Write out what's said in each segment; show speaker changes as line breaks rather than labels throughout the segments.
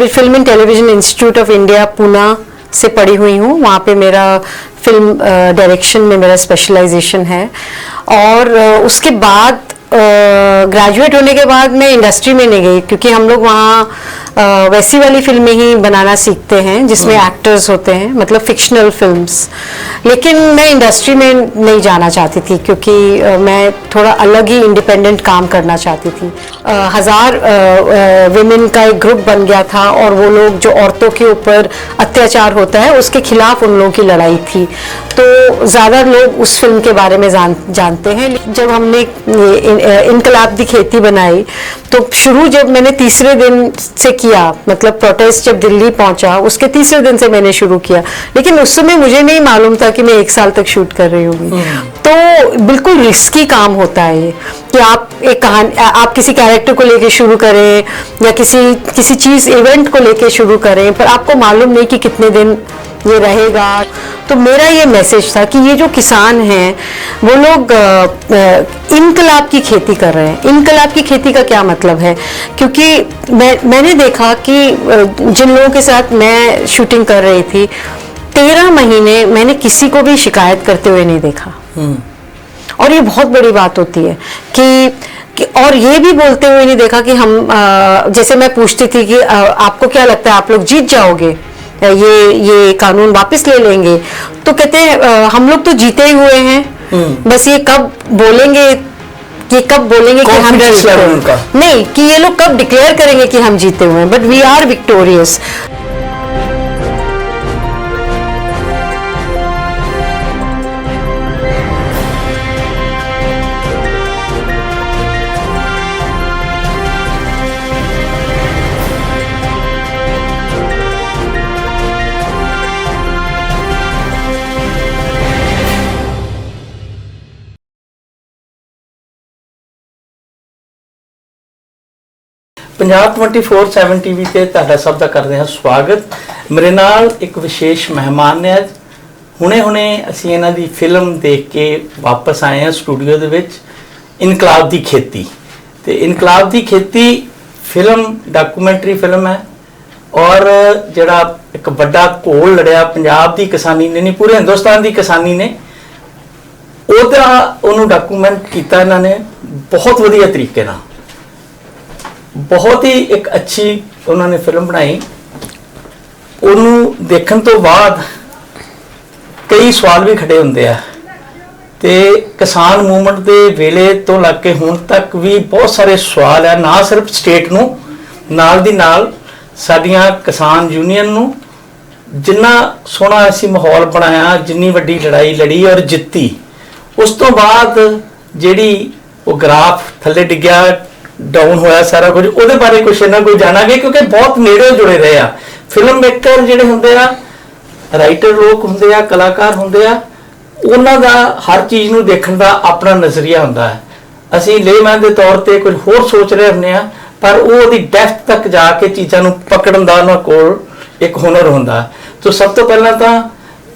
Film and television institute of India Poona से पढ़ी हुई हूँ। वहाँ पे मेरा फिल्म डायरेक्शन में मेरा स्पेशलाइजेशन है। और उसके बाद ग्रेजुएट होने के बाद मैं इंडस्ट्री में नहीं गई, क्योंकि हम लोग वहाँ वैसी वाली फिल्में ही बनाना सीखते हैं जिसमें एक्टर्स होते हैं, मतलब फिक्शनल फिल्म्स। लेकिन मैं इंडस्ट्री में नहीं जाना चाहती थी, क्योंकि मैं थोड़ा अलग ही इंडिपेंडेंट काम करना चाहती थी। 1000 विमेन का एक ग्रुप बन गया था, और वो लोग जो औरतों के ऊपर अत्याचार होता है उसके खिलाफ उन लोगों की लड़ाई थी। तो ज़्यादा लोग उस फिल्म के बारे में जानते हैं। जब हमने इनकलाब दी खेती बनाई, तो शुरू जब मैंने तीसरे दिन से किया, मतलब प्रोटेस्ट जब दिल्ली पहुंचा उसके तीसरे दिन से मैंने शुरू किया। लेकिन उस समय मुझे नहीं मालूम था कि मैं 1 साल तक शूट कर रही होंगी। तो बिल्कुल रिस्की काम होता है ये, कि आप एक कहानी, आप किसी कैरेक्टर को लेके शुरू करें या किसी चीज़ इवेंट को लेके शुरू करें, पर आपको मालूम नहीं कि कितने दिन ये रहेगा। तो मेरा ये मैसेज था कि ये जो किसान हैं वो लोग इनकलाब की खेती कर रहे हैं। इनकलाब की खेती का क्या मतलब है? क्योंकि मैंने देखा कि जिन लोगों के साथ मैं शूटिंग कर रही थी, 13 महीने मैंने किसी को भी शिकायत करते हुए नहीं देखा। और ये बहुत बड़ी बात होती है कि और ये भी बोलते हुए नहीं देखा कि हम जैसे मैं पूछती थी कि आपको क्या लगता है आप लोग जीत जाओगे, ये कानून वापस ले लेंगे? तो कहते हैं हम लोग तो जीते ही हुए हैं, बस ये कब बोलेंगे कि हम जीते हैं, नहीं कि ये लोग कब डिक्लेयर करेंगे कि हम जीते हुए हैं, but we are victorious.
Punjab 24/7 TV ਤੇ ਤੁਹਾਡਾ ਸਭ ਦਾ ਕਰਦੇ ਹਾਂ ਸਵਾਗਤ। ਮੇਰੇ ਨਾਲ ਇੱਕ ਵਿਸ਼ੇਸ਼ ਮਹਿਮਾਨ ਨੇ। ਅੱਜ ਹੁਣੇ ਅਸੀਂ ਇਹਨਾਂ ਦੀ ਫਿਲਮ ਦੇਖ ਕੇ ਵਾਪਸ ਆਏ ਹਾਂ ਸਟੂਡੀਓ ਦੇ ਵਿੱਚ, ਇਨਕਲਾਬ ਦੀ ਖੇਤੀ। ਤੇ ਇਨਕਲਾਬ ਦੀ ਖੇਤੀ ਫਿਲਮ ਡਾਕੂਮੈਂਟਰੀ ਫਿਲਮ ਹੈ, ਔਰ ਜਿਹੜਾ ਇੱਕ ਵੱਡਾ ਘੋਲ ਲੜਿਆ ਪੰਜਾਬ ਦੀ ਕਿਸਾਨੀ ਨੇ, ਨਹੀਂ ਪੂਰੇ ਹਿੰਦੁਸਤਾਨ ਦੀ ਕਿਸਾਨੀ ਨੇ, ਉਹਨੂੰ ਡਾਕੂਮੈਂਟ ਕੀਤਾ ਇਹਨਾਂ ਨੇ ਬਹੁਤ ਵਧੀਆ ਤਰੀਕੇ ਨਾਲ। बहुत ही एक अच्छी उन्होंने फिल्म बनाई। ਉਹਨੂੰ ਦੇਖਣ ਤੋਂ ਬਾਅਦ ਕਈ ਸਵਾਲ ਵੀ ਖੜੇ ਹੁੰਦੇ ਆ, ਤੇ ਕਿਸਾਨ ਮੂਵਮੈਂਟ ਦੇ ਵੇਲੇ ਤੋਂ ਲੱਗ ਕੇ ਹੁਣ ਤੱਕ ਵੀ ਬਹੁਤ ਸਾਰੇ ਸਵਾਲ ਆ, ਨਾ ਸਿਰਫ ਸਟੇਟ ਨੂੰ, ਨਾਲ ਦੀ ਨਾਲ ਸਾਡੀਆਂ ਕਿਸਾਨ ਯੂਨੀਅਨ ਨੂੰ। ਜਿੰਨਾ ਸੋਹਣਾ ਅਸੀਂ ਮਾਹੌਲ ਬਣਾਇਆ, ਜਿੰਨੀ ਵੱਡੀ ਲੜਾਈ ਲੜੀ ਔਰ ਜਿੱਤੀ, ਉਸ ਤੋਂ ਬਾਅਦ ਜਿਹੜੀ ਉਹ ਗ੍ਰਾਫ ਥੱਲੇ ਡਿੱਗਿਆ, डाउन होया सारा कुछ, ਉਹਦੇ ਬਾਰੇ ਕੁਛ ਨਾ ਕੋਈ ਜਾਣਾਂਗੇ, ਕਿਉਂਕਿ ਬਹੁਤ ਨੇੜੇ ਜੁੜੇ ਰਹੇ ਆ। ਫਿਲਮ ਮੇਕਰ ਜਿਹੜੇ ਹੁੰਦੇ ਆ, ਰਾਈਟਰ ਲੋਕ ਹੁੰਦੇ ਆ, ਕਲਾਕਾਰ ਹੁੰਦੇ ਆ, ਉਹਨਾਂ ਦਾ ਹਰ ਚੀਜ਼ ਨੂੰ ਦੇਖਣ ਦਾ ਆਪਣਾ ਨਜ਼ਰੀਆ ਹੁੰਦਾ ਹੈ। ਅਸੀਂ ਲੇਮੈਨ ਦੇ ਤੌਰ ਤੇ ਕੁਝ ਹੋਰ ਸੋਚ ਰਹੇ ਹੁੰਦੇ ਆ, ਪਰ ਉਹ ਉਹਦੀ ਡੈਪਥ ਤੱਕ ਜਾ ਕੇ ਚੀਜ਼ਾਂ ਨੂੰ ਪਕੜਨ ਦਾ ਉਹਨਾਂ ਕੋਲ ਇੱਕ ਹੁਨਰ ਹੁੰਦਾ। ਤਾਂ ਸਭ ਤੋਂ ਪਹਿਲਾਂ ਤਾਂ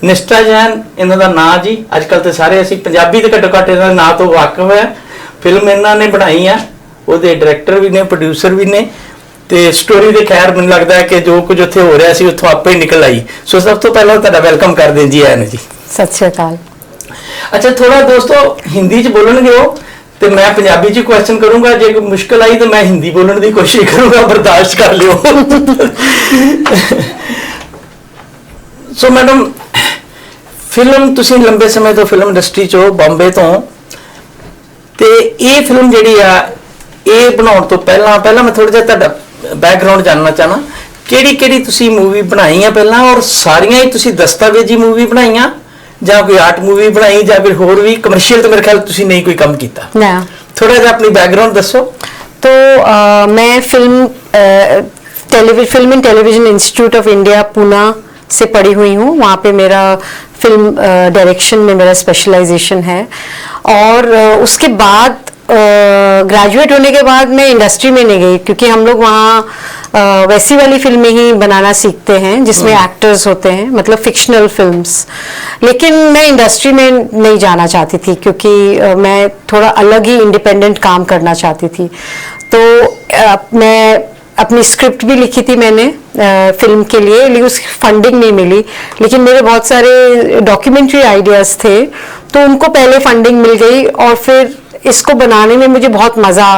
ਨਿਸ਼ਟਾ ਜੈਨ ਇਹਨਾਂ ਦਾ ਨਾਂ ਜੀ। ਅੱਜ ਕੱਲ੍ਹ ਤੇ ਸਾਰੇ ਅਸੀਂ ਪੰਜਾਬੀ ਦੇ ਘੱਟੋ ਘੱਟ ਇਹਨਾਂ ਦੇ ਨਾਂ ਤੋਂ ਵਾਕਿਫ ਹੈ। ਫਿਲਮ ਇਹਨਾਂ ਨੇ ਬਣਾਈ ਆ, ਉਹਦੇ ਡਾਇਰੈਕਟਰ ਵੀ ਨੇ, ਪ੍ਰੋਡਿਊਸਰ ਵੀ ਨੇ, ਤੇ ਸਟੋਰੀ ਦੇ ਖੈਰ ਮੈਨੂੰ ਲੱਗਦਾ ਹੈ ਕਿ ਜੋ ਕੁਝ ਉੱਥੇ ਹੋ ਰਿਹਾ ਸੀ ਉੱਥੋਂ ਆਪੇ ਨਿਕਲ ਆਈ। ਸੋ ਸਭ ਤੋਂ ਪਹਿਲਾਂ ਤੁਹਾਡਾ ਵੈਲਕਮ ਕਰਦੇ ਜੀ ਆਇਆਂ ਜੀ।
ਸਤਿ ਸ਼੍ਰੀ ਅਕਾਲ।
ਅੱਛਾ, ਥੋੜਾ ਦੋਸਤੋ ਹਿੰਦੀ 'ਚ ਬੋਲਣਗੇ ਉਹ, ਤੇ ਮੈਂ ਪੰਜਾਬੀ 'ਚ ਕੁਐਸਚਨ ਕਰੂੰਗਾ। ਜੇ ਕੋਈ ਮੁਸ਼ਕਲ ਆਈ ਤਾਂ ਮੈਂ ਹਿੰਦੀ ਬੋਲਣ ਦੀ ਕੋਸ਼ਿਸ਼ ਕਰੂੰਗਾ, ਬਰਦਾਸ਼ਤ ਕਰ ਲਿਓ। ਸੋ ਮੈਡਮ, ਫਿਲਮ ਤੁਸੀਂ ਲੰਬੇ ਸਮੇਂ ਤੋਂ ਫਿਲਮ ਇੰਡਸਟਰੀ 'ਚੋਂ, ਬੰਬੇ ਤੋਂ, ਤੇ ਇਹ ਫਿਲਮ ਜਿਹੜੀ ਆ ਇਹ ਬਣਾਉਣ ਤੋਂ ਪਹਿਲਾਂ ਮੈਂ ਥੋੜਾ ਜਿਹਾ ਤੁਹਾਡਾ ਬੈਕਗਰਾਉਂਡ ਜਾਣਨਾ ਚਾਹਨਾ। ਕਿਹੜੀ ਤੁਸੀਂ ਮੂਵੀ ਬਣਾਈ ਆ ਪਹਿਲਾਂ, ਔਰ ਸਾਰੀਆਂ ਹੀ ਤੁਸੀਂ ਦਸਤਾਵੇਜ਼ੀ ਮੂਵੀ ਬਣਾਈਆਂ ਜਾਂ ਕੋਈ ਆਰਟ ਮੂਵੀ ਬਣਾਈ ਜਾਂ ਫਿਰ ਹੋਰ ਵੀ ਕਮਰਸ਼ੀਅਲ? ਤਾਂ ਮੇਰੇ ਖਿਆਲ ਤੁਸੀਂ ਨਹੀਂ ਕੋਈ ਕੰਮ ਕੀਤਾ ਨਾ। ਥੋੜਾ ਜਿਹਾ ਆਪਣੀ ਬੈਕਗਰਾਉਂਡ ਦੱਸੋ।
तो मैं film and television institute of India Poona से पढ़ी हुई हूँ। वहाँ पे मेरा फिल्म डायरेक्शन में मेरा स्पेशलाइजेशन है। और उसके बाद ग्रेजुएट होने के बाद मैं इंडस्ट्री में नहीं गई, क्योंकि हम लोग वहाँ वैसी वाली फिल्में ही बनाना सीखते हैं जिसमें एक्टर्स होते हैं, मतलब फिक्शनल फिल्म्स। लेकिन मैं इंडस्ट्री में नहीं जाना चाहती थी, क्योंकि मैं थोड़ा अलग ही इंडिपेंडेंट काम करना चाहती थी। तो मैं अपनी स्क्रिप्ट भी लिखी थी मैंने फिल्म के लिए, लेकिन उसकी फंडिंग नहीं मिली। लेकिन मेरे बहुत सारे डॉक्यूमेंट्री आइडियाज़ थे, तो उनको पहले फंडिंग मिल गई, और फिर इसको बनाने में मुझे बहुत मज़ा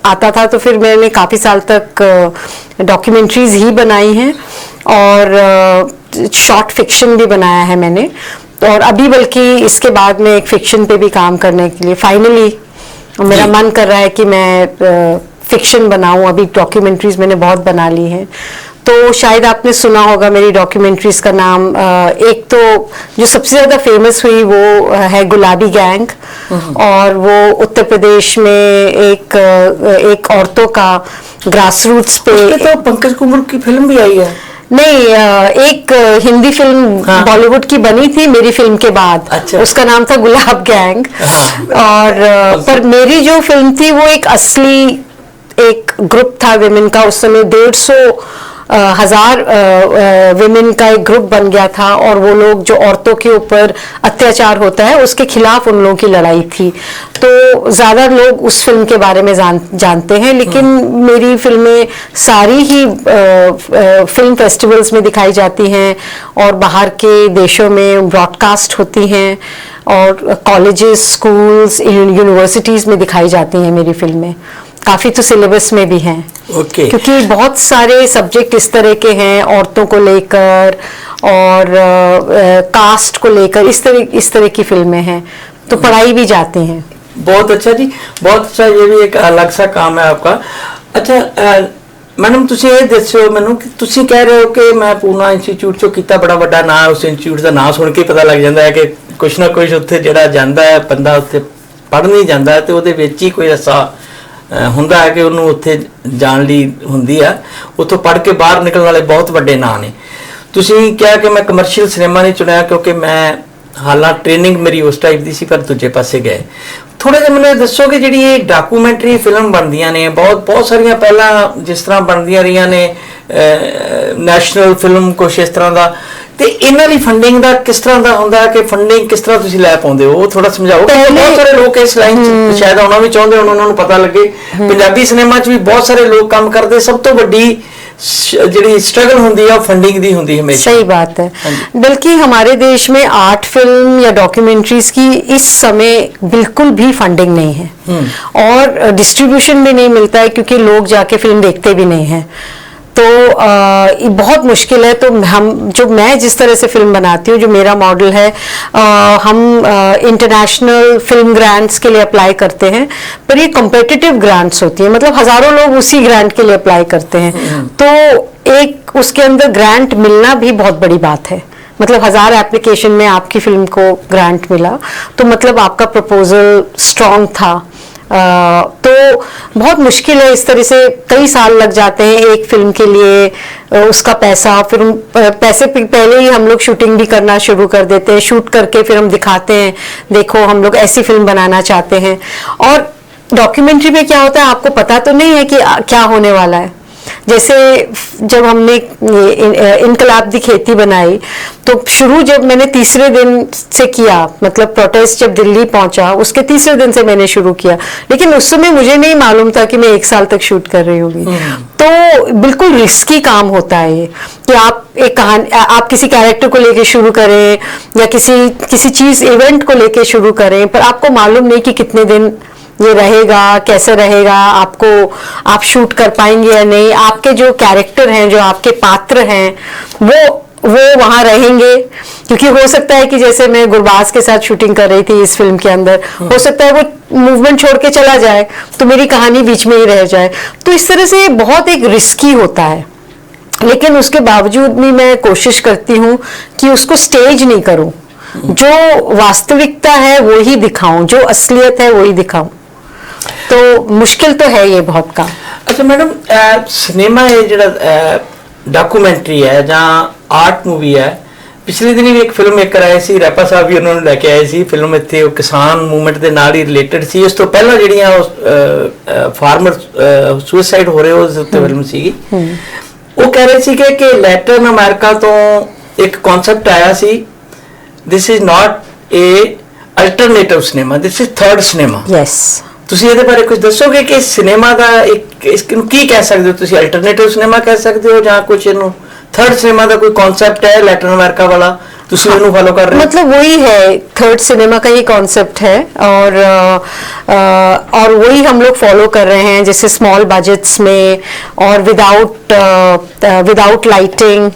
आता था। तो फिर मैंने काफ़ी साल तक डॉक्यूमेंट्रीज ही बनाई हैं, और शॉर्ट फिक्शन भी बनाया है मैंने। और अभी बल्कि इसके बाद में एक फिक्शन पे भी काम करने के लिए फाइनली मेरा मन कर रहा है कि मैं फिक्शन बनाऊं। अभी डॉक्यूमेंट्रीज मैंने बहुत बना ली हैं, तो शायद आपने सुना होगा मेरी डॉक्यूमेंट्रीज का नाम। एक तो जो सबसे ज़्यादा फेमस हुई वो है गुलाबी गैंग, और वो उत्तर प्रदेश में एक औरतों का ग्रास रूट्स पे।
तो पंकज कुमार की फिल्म भी आई है?
नहीं, एक हिंदी फिल्म बॉलीवुड की बनी थी मेरी फिल्म के बाद।
अच्छा।
उसका नाम था गुलाब गैंग। और पर मेरी जो फिल्म थी वो एक असली एक ग्रुप था विमेन का। उस समय 150,000 विमेन का एक ग्रुप बन गया था, और वो लोग जो औरतों के ऊपर अत्याचार होता है उसके खिलाफ उन लोगों की लड़ाई थी। तो ज़्यादा लोग उस फिल्म के बारे में जानते हैं, लेकिन मेरी फिल्में सारी ही फिल्म फेस्टिवल्स में दिखाई जाती हैं, और बाहर के देशों में ब्रॉडकास्ट होती हैं, और कॉलेजेस, स्कूल्स, यूनिवर्सिटीज़ में दिखाई जाती हैं मेरी फिल्में। काफ़ी तो सिलेबस में भी हैं।
ओके।
क्योंकि बहुत सारे सब्जेक्ट इस तरह के हैं, औरतों को लेकर और कास्ट को लेकर, इस तरह की फिल्में हैं, तो पढ़ाई भी जाती हैं।
बहुत अच्छा जी, बहुत अच्छा। ये भी एक अलग सा काम है आपका। अच्छा मैडम, ਤੁਸੀਂ ਇਹ ਦੱਸਿਓ ਮੈਨੂੰ ਕਿ ਤੁਸੀਂ ਕਹਿ ਰਹੇ ਹੋ ਕਿ ਮੈਂ ਪੂਨਾ ਇੰਸਟੀਚਿਊਟ ਚੋਂ ਕੀਤਾ, ਬੜਾ ਵੱਡਾ ਨਾਂ ਹੈ, ਉਸ ਇੰਸਟੀਚਿਊਟ ਦਾ ਨਾਂ ਸੁਣ ਕੇ ਪਤਾ ਲੱਗ ਜਾਂਦਾ ਹੈ ਕਿ ਕੁਛ ਨਾ ਕੁਛ ਉੱਥੇ ਜਿਹੜਾ ਜਾਂਦਾ ਹੈ ਬੰਦਾ, ਉੱਥੇ ਪੜ੍ਹਨ ਹੀ ਜਾਂਦਾ ਹੈ, ਤੇ ਉਹਦੇ ਵਿੱਚ ਹੀ ਕੋਈ ਐਸਾ ਹੁੰਦਾ ਹੈ ਕਿ ਉਹਨੂੰ ਉੱਥੇ ਜਾਣ ਲਈ ਹੁੰਦੀ ਆ। ਉੱਥੋਂ ਪੜ੍ਹ ਕੇ ਬਾਹਰ ਨਿਕਲਣ ਵਾਲੇ ਬਹੁਤ ਵੱਡੇ ਨਾਂ ਨੇ। ਤੁਸੀਂ ਕਿਹਾ ਕਿ ਮੈਂ ਕਮਰਸ਼ੀਅਲ ਸਿਨੇਮਾ ਨਹੀਂ ਚੁਣਿਆ ਕਿਉਂਕਿ ਮੈਂ ਹਾਲਾਂਕਿ ਟ੍ਰੇਨਿੰਗ ਮੇਰੀ ਉਸ ਟਾਈਪ ਦੀ ਸੀ, ਪਰ ਦੂਜੇ ਪਾਸੇ ਗਏ। ਥੋੜਾ ਜਿਹਾ ਮੈਨੂੰ ਦੱਸੋ ਕਿ ਜਿਹੜੀ ਇਹ ਡਾਕੂਮੈਂਟਰੀ ਫਿਲਮ ਬਣਦੀਆਂ ਨੇ, ਬਹੁਤ ਸਾਰੀਆਂ ਪਹਿਲਾਂ ਜਿਸ ਤਰ੍ਹਾਂ ਬਣਦੀਆਂ ਰਹੀਆਂ ਨੇ, ਨੈਸ਼ਨਲ ਫਿਲਮ ਕੁਛ ਇਸ ਤਰ੍ਹਾਂ ਦਾ, ਤੇ ਇਹਨਾਂ ਲਈ ਫੰਡਿੰਗ ਦਾ ਕਿਸ ਤਰ੍ਹਾਂ ਦਾ ਹੁੰਦਾ ਹੈ, ਕਿ ਫੰਡਿੰਗ ਕਿਸ ਤਰ੍ਹਾਂ ਤੁਸੀਂ ਲੈ ਪਾਉਂਦੇ ਹੋ, ਉਹ ਥੋੜਾ ਸਮਝਾਓ। ਬਹੁਤ ਸਾਰੇ ਲੋਕ ਇਸ ਲਾਈਨ 'ਚ ਸ਼ਾਇਦ ਆਉਣਾ ਵੀ ਚਾਹੁੰਦੇ ਹੋਣ, ਉਹਨਾਂ ਨੂੰ ਪਤਾ ਲੱਗੇ। ਪੰਜਾਬੀ ਸਿਨੇਮਾ 'ਚ ਵੀ ਬਹੁਤ ਸਾਰੇ ਲੋਕ ਕੰਮ ਕਰਦੇ, ਸਭ ਤੋਂ ਵੱਡੀ ਜਿਹੜੀ स्ट्रगल होती है फंडिंग दी होती है हमेशा।
सही बात है। बल्कि हमारे देश में आर्ट फिल्म या डॉक्यूमेंट्रीज की इस समय बिल्कुल भी फंडिंग नहीं है, और डिस्ट्रीब्यूशन भी नहीं मिलता है, क्योंकि लोग जाके फिल्म देखते भी नहीं हैं। तो बहुत मुश्किल है। तो मैं जिस तरह से फिल्म बनाती हूँ, जो मेरा मॉडल है, हम इंटरनेशनल फिल्म ग्रांट्स के लिए अप्लाई करते हैं, पर ये कॉम्पिटिटिव ग्रांट्स होती है, मतलब हजारों लोग उसी ग्रांट के लिए अप्लाई करते हैं। तो एक उसके अंदर ग्रांट मिलना भी बहुत बड़ी बात है। मतलब 1000 एप्लीकेशन में आपकी फिल्म को ग्रांट मिला, तो मतलब आपका प्रपोजल स्ट्रॉन्ग था। तो बहुत मुश्किल है। इस तरह से कई साल लग जाते हैं एक फिल्म के लिए। उसका पैसा, फिर पैसे पहले ही हम लोग शूटिंग भी करना शुरू कर देते हैं, शूट करके फिर हम दिखाते हैं, देखो हम लोग ऐसी फिल्म बनाना चाहते हैं। और डॉक्यूमेंट्री में क्या होता है, आपको पता तो नहीं है कि क्या होने वाला है। जैसे जब हमने इनकलाब दी खेती बनाई, तो शुरू जब मैंने तीसरे दिन से किया, मतलब प्रोटेस्ट जब दिल्ली पहुंचा उसके तीसरे दिन से मैंने शुरू किया, लेकिन उस समय मुझे नहीं मालूम था कि मैं 1 साल तक शूट कर रही होंगी। तो बिल्कुल रिस्की काम होता है ये, कि आप एक कहानी, आप किसी कैरेक्टर को लेके शुरू करें या किसी चीज इवेंट को लेके शुरू करें, पर आपको मालूम नहीं कि कितने दिन ये रहेगा, कैसे रहेगा, आप शूट कर पाएंगे या नहीं, आपके जो कैरेक्टर हैं, जो आपके पात्र हैं, वो वहां रहेंगे। क्योंकि हो सकता है कि जैसे मैं गुरबाज के साथ शूटिंग कर रही थी इस फिल्म के अंदर, हो सकता है वो मूवमेंट छोड़ के चला जाए, तो मेरी कहानी बीच में ही रह जाए। तो इस तरह से बहुत एक रिस्की होता है, लेकिन उसके बावजूद भी मैं कोशिश करती हूँ कि उसको स्टेज नहीं करूँ, जो वास्तविकता है वो ही दिखाऊं, जो असलियत है वही दिखाऊं। तो मुश्किल तो है ये बहुत काम।
अच्छा मैडम, सिनेमा है जो डॉक्यूमेंट्री है जहाँ आर्ट मूवी है, पिछले दिन भी एक फिल्म मेकर आए सी, रैपा साहब भी उन्होंने लेके आए सी फिल्म, इतने किसान मूवमेंट के नाल ही रिलेटेड सी। इस तो पहला ਜਿਹੜੀਆਂ फार्मर सुसाइड हो रहे उस उत्ते फिल्म सी। वो कह रहे सी कि लैटिन अमेरिका तो एक कॉन्सेप्ट आया सी, this is not a alternative cinema, this is third cinema.
Yes.
ਤੁਸੀਂ ਇਹਦੇ ਬਾਰੇ ਕੁਝ ਦੱਸੋਗੇ ਕਿ ਸਿਨੇਮਾ ਦਾ ਇੱਕ ਇਸ ਨੂੰ ਕੀ ਕਹਿ ਸਕਦੇ ਹੋ ਤੁਸੀਂ? ਅਲਟਰਨੇਟਿਵ ਸਿਨੇਮਾ ਕਹਿ ਸਕਦੇ ਹੋ ਜਾਂ ਕੁਝ ਇਹਨੂੰ थर्ड सिनेमा का कोई कॉन्सेप्ट है लैटिन अमेरिका वाला तुसी उन्हें फॉलो कर रहे हो?
मतलब वही है, थर्ड सिनेमा का ही कॉन्सेप्ट है और वही हम लोग फॉलो कर रहे हैं, जैसे स्मॉल बजट्स में और without lighting,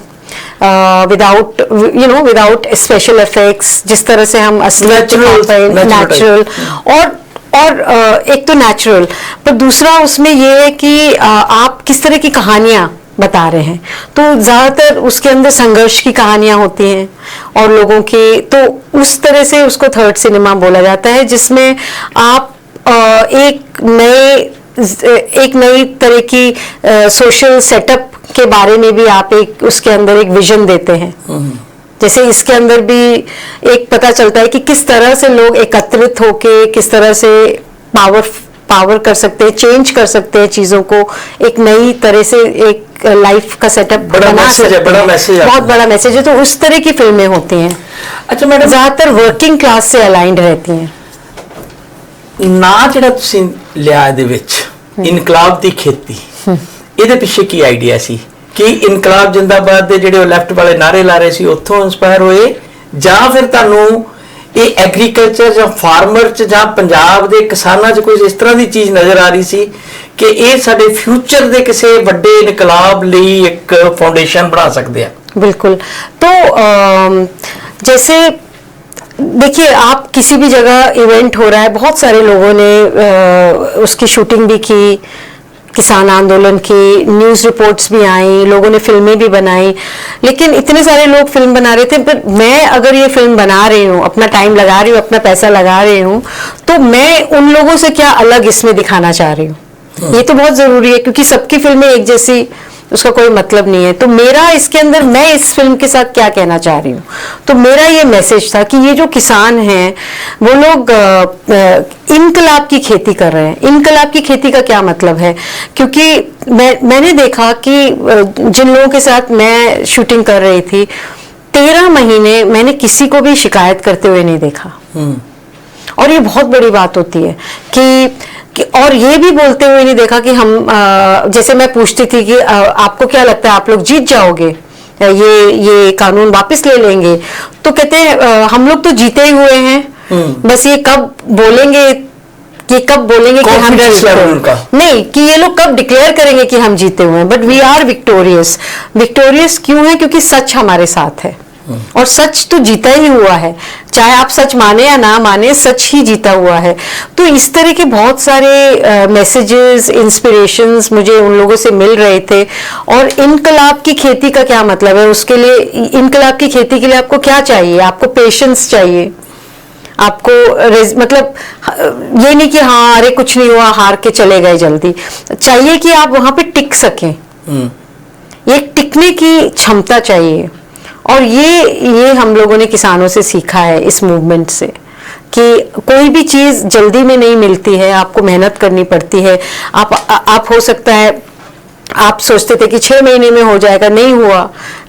without special effects, जिस तरह से हम असलियत नेचुरल और एक तो नेचुरल, पर दूसरा उसमें ये है कि आप किस तरह की कहानियां बता रहे हैं। तो ज्यादातर उसके अंदर संघर्ष की कहानियां होती हैं और लोगों की, तो उस तरह से उसको थर्ड सिनेमा बोला जाता है, जिसमें आप एक नई तरह की सोशल सेटअप के बारे में भी आप एक उसके अंदर एक विजन देते हैं। जैसे इसके अंदर भी एक पता चलता है कि किस तरह से लोग एकत्रित होके किस तरह से पावर कर सकते हैं, चेंज कर सकते हैं चीजों को, एक नई तरह से एक लाइफ का सेटअप बना सकते हैं।
बड़ा मैसेज,
बहुत बड़ा मैसेज है। तो उस तरह की फिल्में होती हैं।
अच्छा मैडम,
ज्यादातर वर्किंग क्लास से अलाइंड रहती हैं।
ਨਾ ਜਿਹੜਾ ਤੁਸੀਂ ਲਿਆ ਇਹਦੇ ਵਿੱਚ ਇਨਕਲਾਬ ਦੀ ਖੇਤੀ, ਇਹਦੇ ਪਿੱਛੇ ਕੀ ਆਈਡੀਆ ਸੀ? ਕਿ ਇਨਕਲਾਬ ਜਿੰਦਾਬਾਦ ਦੇ ਜਿਹੜੇ ਲੈਫਟ ਵਾਲੇ ਨਾਰੇ ਲਾ ਰਹੇ ਸੀ ਉੱਥੋਂ ਇਨਸਪਾਇਰ ਹੋਏ, ਜਾਂ ਫਿਰ ਤੁਹਾਨੂੰ ਇਹ ਐਗਰੀਕਲਚਰ ਜਾਂ ਫਾਰਮਰ ਚ ਜਾਂ ਪੰਜਾਬ ਦੇ ਕਿਸਾਨਾਂ ਚ ਕੋਈ ਇਸ ਤਰ੍ਹਾਂ ਦੀ ਚੀਜ਼ ਨਜ਼ਰ ਆ ਰਹੀ ਸੀ ਕਿ ਇਹ ਸਾਡੇ ਫਿਊਚਰ ਦੇ ਕਿਸੇ ਵੱਡੇ ਇਨਕਲਾਬ ਲਈ ਇੱਕ ਫਾਊਂडेशन ਬਣਾ ਸਕਦੇ ਆ?
बिल्कुल। तो जैसे देखिए, आप किसी भी जगह इवेंट हो रहा है, बहुत सारे लोगों ने उसकी शूटिंग भी की, किसान आंदोलन की न्यूज़ रिपोर्ट्स भी आई, लोगों ने फिल्में भी बनाई, लेकिन इतने सारे लोग फिल्म बना रहे थे। पर मैं अगर ये फिल्म बना रही हूँ, अपना टाइम लगा रही हूँ, अपना पैसा लगा रही हूँ, तो मैं उन लोगों से क्या अलग इसमें दिखाना चाह रही हूँ? ये तो बहुत जरूरी है, क्योंकि सबकी फिल्में एक जैसी, उसका कोई मतलब नहीं है। तो मेरा इसके अंदर, मैं इस फिल्म के साथ क्या कहना चाह रही हूँ, तो मेरा ये मैसेज था कि ये जो किसान हैं वो लोग इनकलाब की खेती कर रहे हैं। इनकलाब की खेती का क्या मतलब है? क्योंकि मैंने देखा कि जिन लोगों के साथ मैं शूटिंग कर रही थी, 13 महीने मैंने किसी को भी शिकायत करते हुए नहीं देखा। और ये बहुत बड़ी बात होती है कि और ये भी बोलते हुए नहीं देखा कि हम जैसे मैं पूछती थी कि आपको क्या लगता है, आप लोग जीत जाओगे, ये कानून वापस ले लेंगे? तो कहते हैं हम लोग तो जीते ही हुए हैं, बस ये कब बोलेंगे कि हम जीते हैं, नहीं कि ये लोग कब डिक्लेयर करेंगे कि हम जीते हुए हैं। बट वी आर विक्टोरियस क्यों है? क्योंकि सच हमारे साथ है, और सच तो जीता ही हुआ है, चाहे आप सच माने या ना माने, सच ही जीता हुआ है। तो इस तरह के बहुत सारे मैसेजेस, इंस्पिरेशंस मुझे उन लोगों से मिल रहे थे। और इनकलाब की खेती का क्या मतलब है? उसके लिए, इनकलाब की खेती के लिए आपको क्या चाहिए? आपको पेशेंस चाहिए, आपको मतलब ये नहीं कि हाँ अरे कुछ नहीं हुआ, हार के चले गए जल्दी। चाहिए कि आप वहां पे टिक सकें, ये टिकने की क्षमता चाहिए। और ये हम लोगों ने किसानों से सीखा है इस मूवमेंट से, कि कोई भी चीज जल्दी में नहीं मिलती है, आपको मेहनत करनी पड़ती है। आप हो सकता है आप सोचते थे कि 6 महीने में हो जाएगा, नहीं हुआ,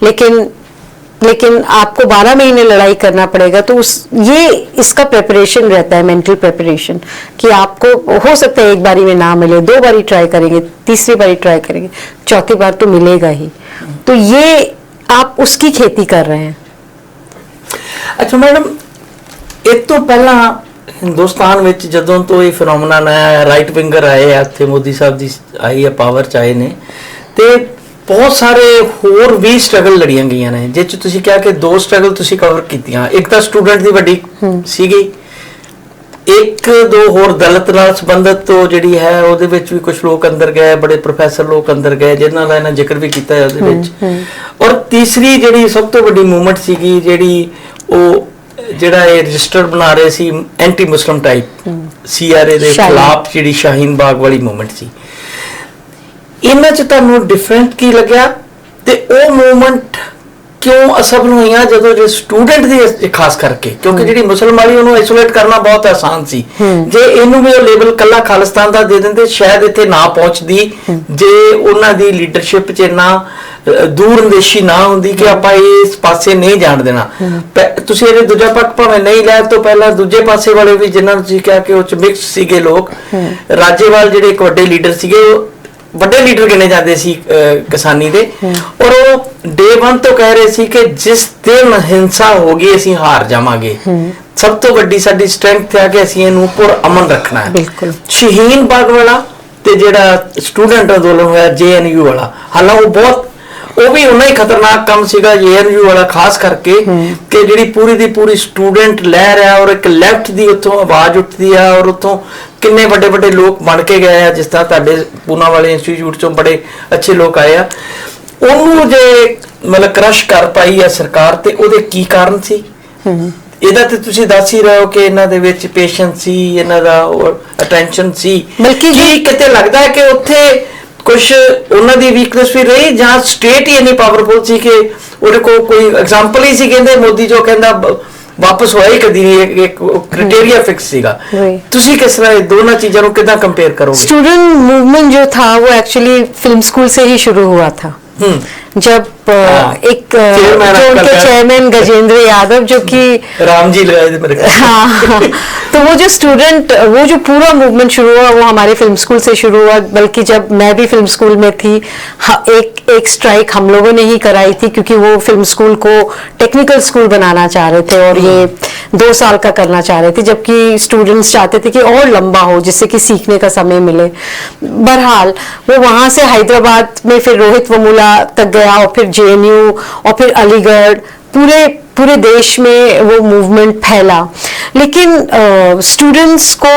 लेकिन आपको 12 महीने लड़ाई करना पड़ेगा। तो ये इसका प्रिपरेशन रहता है, मेंटल प्रिपरेशन, कि आपको हो सकता है एक बारी में ना मिले, 2 बारी ट्राई करेंगे, तीसरी बारी ट्राई करेंगे, चौथी बार तो मिलेगा ही। तो ये आप उसकी खेती कर रहे हैं।
अच्छा मैडम, एक तो पहला हिंदुस्तान ਵਿੱਚ ਜਦੋਂ ਤੋਂ ਇਹ ਫਿਨੋਮੇਨਨ ਆਇਆ, ਰਾਈਟ ਵਿੰਗਰ ਆਏ ਆ, ਇੱਥੇ ਮੋਦੀ ਸਾਹਿਬ ਦੀ ਆਈ ਹੈ ਪਾਵਰ ਚ ਆਏ ਨੇ, ਤੇ ਬਹੁਤ ਸਾਰੇ ਹੋਰ ਵੀ ਸਟਰਗਲ ਲੜੀਆਂ ਗਈਆਂ ਨੇ, ਜਿਸ ਚ ਤੁਸੀਂ ਕਿਹਾ ਕਿ 2 ਸਟਰਗਲ ਤੁਸੀਂ ਕਵਰ ਕੀਤੀਆਂ। ਇੱਕ ਤਾਂ ਸਟੂਡੈਂਟ ਦੀ ਵੱਡੀ ਸੀਗੀ, ਇੱਕ 2 ਹੋਰ ਦਲਿਤ ਨਾਲ ਸੰਬੰਧਿਤ ਤੋਂ ਜਿਹੜੀ ਹੈ ਉਹਦੇ ਵਿੱਚ ਵੀ ਕੁਝ ਲੋਕ ਅੰਦਰ ਗਏ, ਬੜੇ ਪ੍ਰੋਫੈਸਰ ਲੋਕ ਅੰਦਰ ਗਏ, ਜਿਨ੍ਹਾਂ ਦਾ ਇਹਨਾਂ ਜ਼ਿਕਰ ਵੀ ਕੀਤਾ ਹੈ ਉਹਦੇ ਵਿੱਚ। ਔਰ ਤੀਸਰੀ ਜਿਹੜੀ ਸਭ ਤੋਂ ਵੱਡੀ ਮੂਵਮੈਂਟ ਸੀਗੀ, ਜਿਹੜੀ ਉਹ ਜਿਹੜਾ ਇਹ ਰਜਿਸਟਰ ਬਣਾ ਰਹੇ ਸੀ ਐਂਟੀ ਮੁਸਲਿਮ ਟਾਈਪ CRA ਦੇ ਖਿਲਾਫ, ਜਿਹੜੀ ਸ਼ਾਹੀਨ ਬਾਗ ਵਾਲੀ ਮੂਵਮੈਂਟ ਸੀ। ਇਹਨਾਂ ਚ ਤੁਹਾਨੂੰ ਡਿਫਰੈਂਟ ਕੀ ਲੱਗਿਆ, ਤੇ ਉਹ ਮੂਵਮੈਂਟ ਕਿਉਂ ਅਸਫਲ ਹੋਈਆਂ ਜਦੋਂ ਜੇ ਸਟੂਡੈਂਟ ਦੀ ਖਾਸ ਕਰਕੇ? ਕਿਉਂਕਿ ਜਿਹੜੀ ਮੁਸਲਮਾਨ ਵਾਲੀ ਉਹਨੂੰ ਆਈਸੋਲੇਟ ਕਰਨਾ ਬਹੁਤ ਆਸਾਨ ਸੀ। ਜੇ ਇਹਨੂੰ ਵੀ ਉਹ ਲੇਬਲ ਕੱਲਾ ਖਾਲਿਸਤਾਨ ਦਾ ਦੇ ਦਿੰਦੇ, ਸ਼ਾਇਦ ਇੱਥੇ ਨਾ ਪਹੁੰਚਦੀ, ਜੇ ਉਹਨਾਂ ਦੀ ਲੀਡਰਸ਼ਿਪ 'ਚ ਇੰਨਾ ਦੂਰਅੰਦੇਸ਼ੀ ਨਾ ਹੁੰਦੀ ਕਿ ਆਪਾਂ ਇਸ ਪਾਸੇ ਨਹੀਂ ਜਾਣ ਦੇਣਾ। ਤੁਸੀਂ ਇਹਦੇ ਦੂਜਾ ਪੱਖ ਭਾਵੇਂ ਨਹੀਂ ਲਿਆ ਤੋਂ ਪਹਿਲਾਂ ਦੂਜੇ ਪਾਸੇ ਵਾਲੇ ਵੀ ਜਿਨ੍ਹਾਂ ਨੂੰ ਤੁਸੀਂ ਕਿਹਾ ਕਿ ਉਹ ਚ ਮਿਕਸ ਸੀਗੇ ਲੋਕ, ਰਾਜੇਵਾਲ ਜਿਹੜੇ ਇੱਕ ਵੱਡੇ ਲੀਡਰ ਸੀਗੇ, ਉਹ ਵੱਡੇ ਲੀਡਰ ਗਿਣੇ ਜਾਂਦੇ ਸੀ ਕਿਸਾਨੀ ਦੇ, ਔਰ ਉਹ ਡੇ 1 ਤੋਂ ਕਹਿ ਰਹੇ ਸੀ ਕਿ ਜਿਸ ਦਿਨ ਹਿੰਸਾ ਹੋ ਗਈ ਅਸੀਂ ਹਾਰ ਜਾਵਾਂਗੇ, ਸਭ ਤੋਂ ਵੱਡੀ ਸਾਡੀ ਸਟਰੈਂਥ ਹੈ ਕਿ ਅਸੀਂ ਇਹਨੂੰ ਪੁਰ ਅਮਨ ਰੱਖਣਾ ਹੈ।
ਬਿਲਕੁਲ।
ਸ਼ਹੀਨ ਬਾਗ ਵਾਲਾ ਤੇ ਜਿਹੜਾ ਸਟੂਡੈਂਟ ਅੰਦੋਲਨ ਹੋਇਆ JNU ਵਾਲਾ, ਹਾਲਾਂਕਿ ਉਹ ਵੀ ਉਨਾ ਹੀ ਖਤਰਨਾਕ ਕੰਮ ਸੀਗਾ JNU ਵਾਲਾ, ਖਾਸ ਕਰਕੇ ਕਿ ਜਿਹੜੀ ਪੂਰੀ ਦੀ ਪੂਰੀ ਸਟੂਡੈਂਟ ਲਹਿਰ ਹੈ ਔਰ ਇੱਕ ਲੈਫਟ ਦੀ ਉੱਥੋਂ ਆਵਾਜ਼ ਉੱਠਦੀ ਆ, ਔਰ ਉੱਥੋਂ ਕਿੰਨੇ ਵੱਡੇ ਵੱਡੇ ਲੋਕ ਬਣ ਕੇ ਗਏ ਆ, ਜਿਸ ਤਰ੍ਹਾਂ ਤੁਹਾਡੇ ਪੂਨਾ ਵਾਲੇ ਇੰਸਟੀਚਿਊਟ ਚੋਂ ਬੜੇ ਅੱਛੇ ਲੋਕ ਆਏ ਆ। ਉਹਨੂੰ ਜੇ ਮਤਲਬ ਕ੍ਰਸ਼ ਕਰ ਪਾਈ ਆ ਸਰਕਾਰ, ਤੇ ਉਹਦੇ ਕੀ ਕਾਰਨ ਸੀ? ਇਹਦਾ ਤੇ ਤੁਸੀਂ ਦੱਸ ਹੀ ਰਹੇ ਹੋ ਕਿ ਇਹਨਾਂ ਦੇ ਵਿੱਚ ਪੇਸ਼ੈਂਸ ਸੀ, ਇਹਨਾਂ ਦਾ ਅਟੈਂਸ਼ਨ ਸੀ, ਬਲਕਿ ਕਿਤੇ ਲੱਗਦਾ ਹੈ ਕਿ ਉੱਥੇ ਕੁਝ ਉਹਨਾਂ ਦੀ ਵੀਕਨੈਸ ਵੀ ਰਹੀ, ਜਾਂ ਸਟੇਟ ਹੀ ਇੰਨੀ ਪਾਵਰਫੁਲ ਸੀ ਕਿ ਉਹਦੇ ਕੋਲ ਕੋਈ ਐਗਜ਼ਾਮਪਲ ਹੀ ਸੀ, ਕਹਿੰਦੇ ਮੋਦੀ ਜੋ ਕਹਿੰਦਾ ਵਾਪਸ ਹੋਇਆ ਹੀ ਕਦੀ ਨਹੀਂ, ਇੱਕ क्राइटेरिया फिक्स ਸੀਗਾ। ਤੁਸੀਂ किस तरह दोनों चीजों को कितना कंपेयर करोगे?
स्टूडेंट मूवमेंट जो था वो एक्चुअली फिल्म स्कूल से ही शुरू हुआ था, जब एक जो उनके चेयरमैन गजेंद्र यादव, जो कि
राम जी लगाए थे मेरे ख्याल।
हाँ, तो वो जो स्टूडेंट, वो जो पूरा मूवमेंट शुरू हुआ वो हमारे फिल्म स्कूल से शुरू हुआ। बल्कि जब मैं भी फिल्म स्कूल में थी, एक स्ट्राइक हम लोगों ने ही कराई थी, क्योंकि वो फिल्म स्कूल को टेक्निकल स्कूल बनाना चाह रहे थे और ये 2 साल का करना चाह रहे थे, जबकि स्टूडेंट्स चाहते थे कि और लंबा हो, जिससे कि सीखने का समय मिले। बहरहाल वो वहां से हैदराबाद में फिर रोहित वेमुला तक गया, और फिर JNU, और फिर अलीगढ़, पूरे देश में वो मूवमेंट फैला। लेकिन स्टूडेंट्स को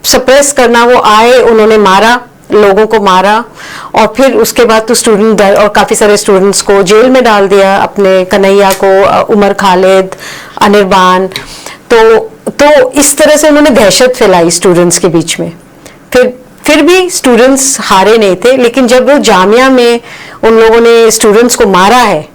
सप्रेस करना, वो आए, उन्होंने मारा, लोगों को मारा, और फिर उसके बाद तो स्टूडेंट और काफी सारे स्टूडेंट्स को जेल में डाल दिया, अपने कन्हैया को, उमर खालिद, अनिर्बान। तो इस तरह से उन्होंने दहशत फैलाई स्टूडेंट्स के बीच में। फिर भी स्टूडेंट्स हारे नहीं थे, लेकिन जब वो जामिया में उन लोगों ने स्टूडेंट्स को मारा है,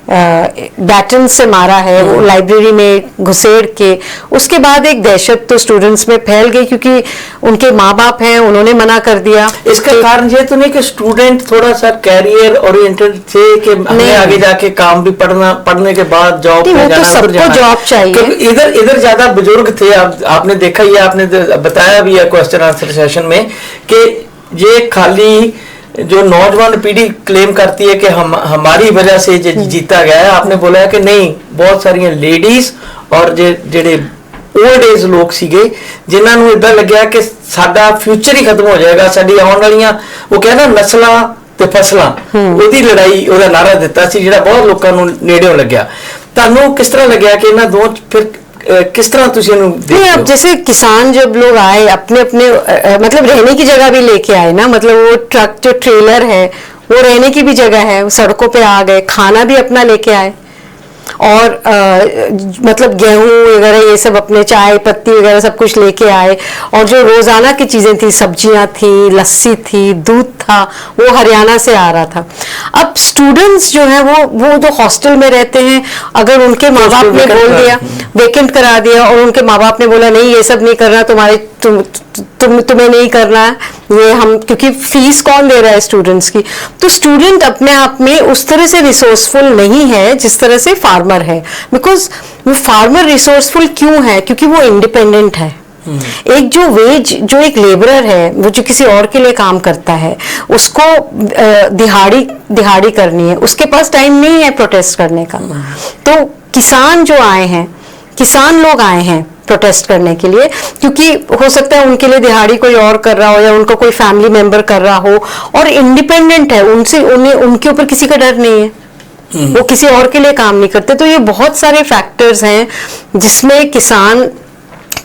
बैटन से मारा है, वो लाइब्रेरी में घुसेड़ के, उसके बाद एक दहशत तो स्टूडेंट्स में फैल गई, क्योंकि उनके माँ बाप हैं, उन्होंने मना कर दिया।
इसका कारण ये तो नहीं कि स्टूडेंट थोड़ा सा कैरियर ओरिएंटेड थे कि हमें आगे जाके काम भी पढ़ने के बाद जॉब में जाना,
सबको जॉब चाहिए।
इधर ज्यादा बुजुर्ग थे, आपने देखा ही, आपने बताया भी है क्वेश्चन आंसर सेशन में, कि ये खाली जो नौजवान पीढ़ी क्लेम करती है कि हमारी वजह से जीता गया है, आपने बोला है कि नहीं, बहुत सारी लेडीज और जेडे ओल्ड एज लोग सीगे जिन्होंने इदा लग्या कि साडा फ्यूचर ही खत्म हो जाएगा, साडी आने वालियां, वो कहना नस्लां ते फसलां, ओदी लड़ाई, ओदा नारा दिता सी, जिहड़ा बहुत लोकां नूं नेड़ेों लग्या। तुहानूं किस तरह लग्या कि इन्हां दो फिर किस तरह तुझे
नहीं? अब जैसे किसान जब लोग आए, अपने अपने मतलब रहने की जगह भी लेके आए ना, मतलब वो ट्रक जो ट्रेलर है वो रहने की भी जगह है, वो सड़कों पे आ गए, खाना भी अपना लेके आए, और मतलब गेहूं वगैरह ये सब अपने, चाय पत्ती वगैरह सब कुछ लेके आए, और जो रोजाना की चीजें थी, सब्जियां थी, लस्सी थी, दूध था, वो हरियाणा से आ रहा था। अब स्टूडेंट्स जो है वो जो हॉस्टल में रहते हैं, अगर उनके माँ बाप ने बोल दिया, वेकेंट करा दिया, और उनके माँ बाप ने बोला नहीं ये सब नहीं करना, तुम्हें नहीं करना है ये, हम, क्योंकि फीस कौन दे रहा है स्टूडेंट्स की, तो स्टूडेंट अपने आप में उस तरह से रिसोर्सफुल नहीं है जिस तरह से फार्मर है। बिकॉज वो फार्मर रिसोर्सफुल क्यों है? क्योंकि वो इंडिपेंडेंट है। एक जो एक लेबरर है, वो जो किसी और के लिए काम करता है, उसको दिहाड़ी करनी है, उसके पास टाइम नहीं है प्रोटेस्ट करने का। तो किसान जो आए हैं, किसान लोग आए हैं प्रोटेस्ट करने के लिए, क्योंकि हो सकता है उनके लिए दिहाड़ी कोई और कर रहा हो, या उनका कोई फैमिली मेंबर कर रहा हो, और इंडिपेंडेंट है, उनके ऊपर किसी का डर नहीं है, वो किसी और के लिए काम नहीं करते। तो ये बहुत सारे फैक्टर्स हैं जिसमें किसान,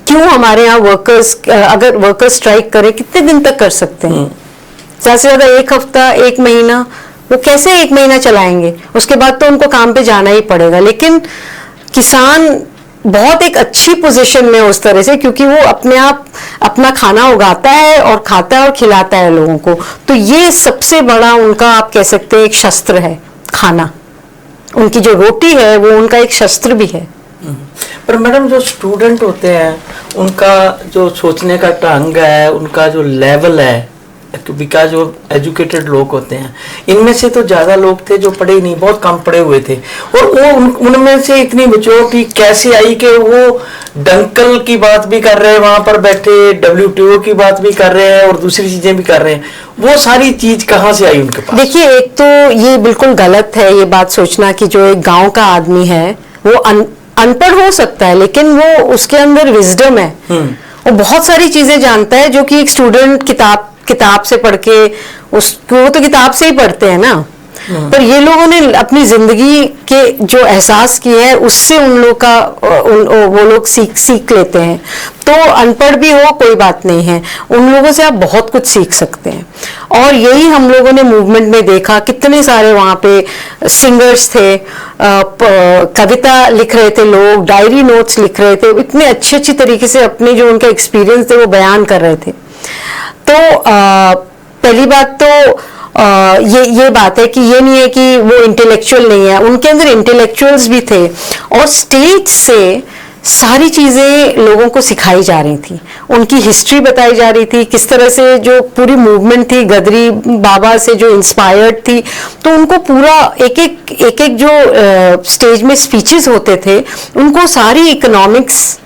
क्यों हमारे यहाँ वर्कर्स, अगर वर्कर्स स्ट्राइक करें कितने दिन तक कर सकते हैं? ज्यादा से ज्यादा 1 हफ्ता, 1 महीना, वो कैसे 1 महीना चलाएंगे? उसके बाद तो उनको काम पे जाना ही पड़ेगा। लेकिन किसान बहुत एक अच्छी पोजीशन में उस तरह से, क्योंकि वो अपने आप अपना खाना उगाता है और खाता है और खिलाता है लोगों को। तो ये सबसे बड़ा उनका, आप कह सकते हैं, एक शस्त्र है खाना। उनकी जो रोटी है वो उनका एक शस्त्र भी है।
पर मैडम, जो स्टूडेंट होते हैं उनका जो सोचने का ढंग है, उनका जो लेवल है, बिकॉज वो एजुकेटेड लोग होते हैं, इनमें से तो ज़्यादा लोग थे जो पढ़े ही नहीं, बहुत कम पढ़े हुए थे, और वो उनमें से इतनी मैच्योरिटी कैसे आई कि वो डंकल की बात भी कर रहे हैं वहाँ पर बैठे, WTO की बात भी कर रहे हैं और दूसरी चीज़ें भी कर रहे हैं, वो सारी चीज़ कहाँ से आई उनके पास?
देखिए, एक तो ये बिल्कुल गलत है ये बात सोचना कि जो एक गांव का आदमी है वो अनपढ़ हो सकता है, लेकिन वो उसके अंदर विजडम है, वो बहुत सारी चीजें जानता है जो कि एक स्टूडेंट किताब से पढ़ के उसको, वो तो किताब से ही पढ़ते हैं ना, पर ये लोगों ने अपनी जिंदगी के जो एहसास किए हैं उससे उन लोग का वो लोग सीख लेते हैं। तो अनपढ़ भी हो कोई बात नहीं है, उन लोगों से आप बहुत कुछ सीख सकते हैं। और यही हम लोगों ने मूवमेंट में देखा, कितने सारे वहाँ पे सिंगर्स थे, कविता लिख रहे थे लोग, डायरी नोट्स लिख रहे थे, इतने अच्छी तरीके से अपने जो उनका एक्सपीरियंस थे वो बयान कर रहे थे। तो पहली बात तो ये बात है कि ये नहीं है कि वो इंटेलेक्चुअल नहीं है, उनके अंदर इंटेलेक्चुअल्स भी थे, और स्टेज से सारी चीजें लोगों को सिखाई जा रही थी, उनकी हिस्ट्री बताई जा रही थी, किस तरह से जो पूरी मूवमेंट थी गदरी बाबा से जो इंस्पायर्ड थी, तो उनको पूरा एक एक जो स्टेज में स्पीचेस होते थे, उनको सारी इकोनॉमिक्स,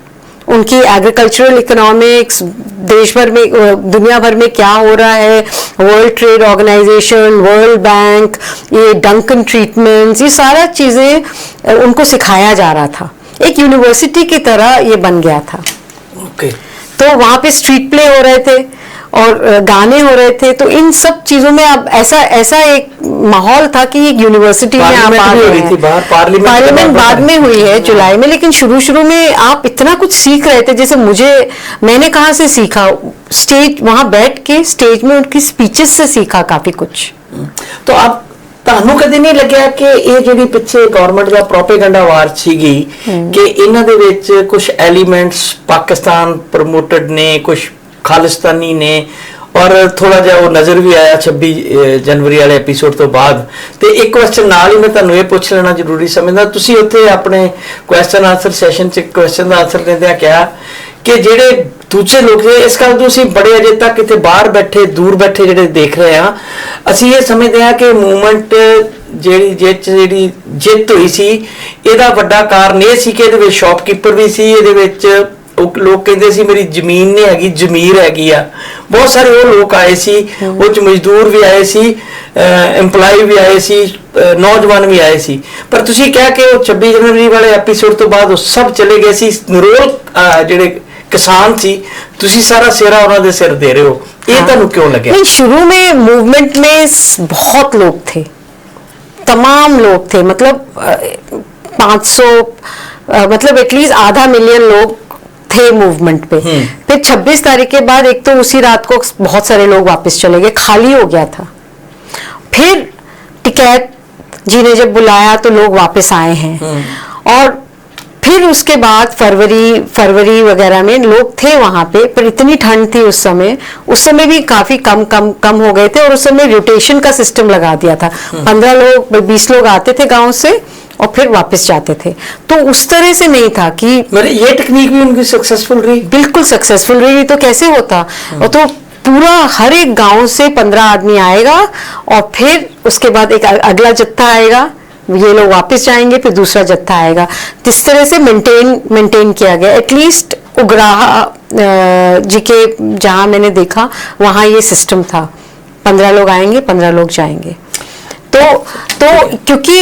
उनकी एग्रीकल्चरल इकोनॉमिक्स, देश भर में दुनिया भर में क्या हो रहा है, World Trade Organisation, World Bank, ये डंकन ट्रीटमेंट्स, ये सारा चीजें उनको सिखाया जा रहा था, एक यूनिवर्सिटी की तरह ये बन गया था।
ओके।
तो वहाँ पे स्ट्रीट प्ले हो रहे थे और गाने हो रहे थे, तो इन सब चीजों में अब ऐसा एक माहौल था कि एक यूनिवर्सिटी में आप आ रहे हैं। पार्लियामेंट बाद में हुई है जुलाई में, लेकिन शुरू में आप इतना कुछ सीख रहे थे, जैसे मैंने कहाँ से सीखा, स्टेज वहां बैठ के स्टेज में उनकी स्पीचेस से सीखा काफी कुछ।
तो आप ਤੁਹਾਨੂੰ ਕਦੇ ਨਹੀਂ ਲੱਗਿਆ ਕਿ ਇਹ ਜਿਹੜੀ ਪਿੱਛੇ ਗਵਰਨਮੈਂਟ ਦਾ ਪ੍ਰੋਪੇਗੈਂਡਾ ਵਾਰ ਸੀਗੀ ਕਿ ਇਹਨਾਂ ਦੇ ਵਿੱਚ ਕੁਝ ਐਲੀਮੈਂਟਸ ਪਾਕਿਸਤਾਨ ਪ੍ਰਮੋਟਡ ਨੇ, ਕੁਝ ਖਾਲਿਸਤਾਨੀ ਨੇ, और थोड़ा जिहा वो नज़र भी आया 26 जनवरी वाले एपीसोड तो बाद। तो एक क्वेश्चन नाल ही मैं तुहानूं ये पुछ लेना जरूरी समझदा, तुसीं उत्थे अपने क्वेश्चन आंसर सैशन च क्वेश्चन का आंसर देंदे कहा कि जिहड़े दूजे लोग ने इस गल तो असीं बड़े अजे तक इत्थे बाहर बैठे दूर बैठे जिहड़े देख रहे हैं, असीं ये समझदे हां कि मूवमेंट ਜਿਹੜੀ ਜਿੱਤ ਹੋਈ ਸੀ ਇਹਦਾ ਵੱਡਾ ਕਾਰਨ ਇਹ ਸੀ ਕਿ ਇਹਦੇ ਵਿੱਚ ਸ਼ੌਪਕੀਪਰ ਵੀ ਸੀ, ਇਹਦੇ ਵਿੱਚ लोग कहते सी मेरी जमीन नहीं हैगी जमीर हैगी आ, बहुत सारे वो लोग आए सी, वो मजदूर भी आए सी, एम्पलॉय भी आए सी, नौजवान भी आए सी, पर तुसी कह के 26 जनवरी वाले एपीसोड तो बाद वो सब चले गए सी, निरोल जिहड़े किसान सी तुसी सारा सेरा उन्हां दे सिर दे रहे हो, ये तुहानूं क्यों लगे?
नहीं, शुरू में मूवमेंट में बहुत लोग थे, तमाम लोग थे, मतलब 500 मतलब एटलीस्ट आधा मिलियन लोग थे मूवमेंट पे। फिर 26 तारीख के बाद एक तो उसी रात को बहुत सारे लोग वापस चले गए, खाली हो गया था। फिर टिकैत जी ने जब बुलाया तो लोग वापस आए हैं, और फिर उसके बाद फरवरी वगैरह में लोग थे वहां पे, पर इतनी ठंड थी उस समय भी काफी कम हो गए थे, और उस समय रोटेशन का सिस्टम लगा दिया था, 15 लोग 20 लोग आते थे गांव से और फिर वापस जाते थे। तो उस तरह से नहीं था कि
ये टेक्निक भी उनकी सक्सेसफुल रही,
बिल्कुल सक्सेसफुल रही, तो कैसे होता। और तो पूरा हर एक गांव से 15 आदमी आएगा, और फिर उसके बाद एक अगला जत्था आएगा, ये लोग वापस जाएंगे, फिर दूसरा जत्था आएगा, इस तरह से मेंटेन किया गया। एटलीस्ट उग्राहा जी के जहां मैंने देखा वहां ये सिस्टम था, 15 लोग आएंगे 15 लोग जाएंगे। तो क्योंकि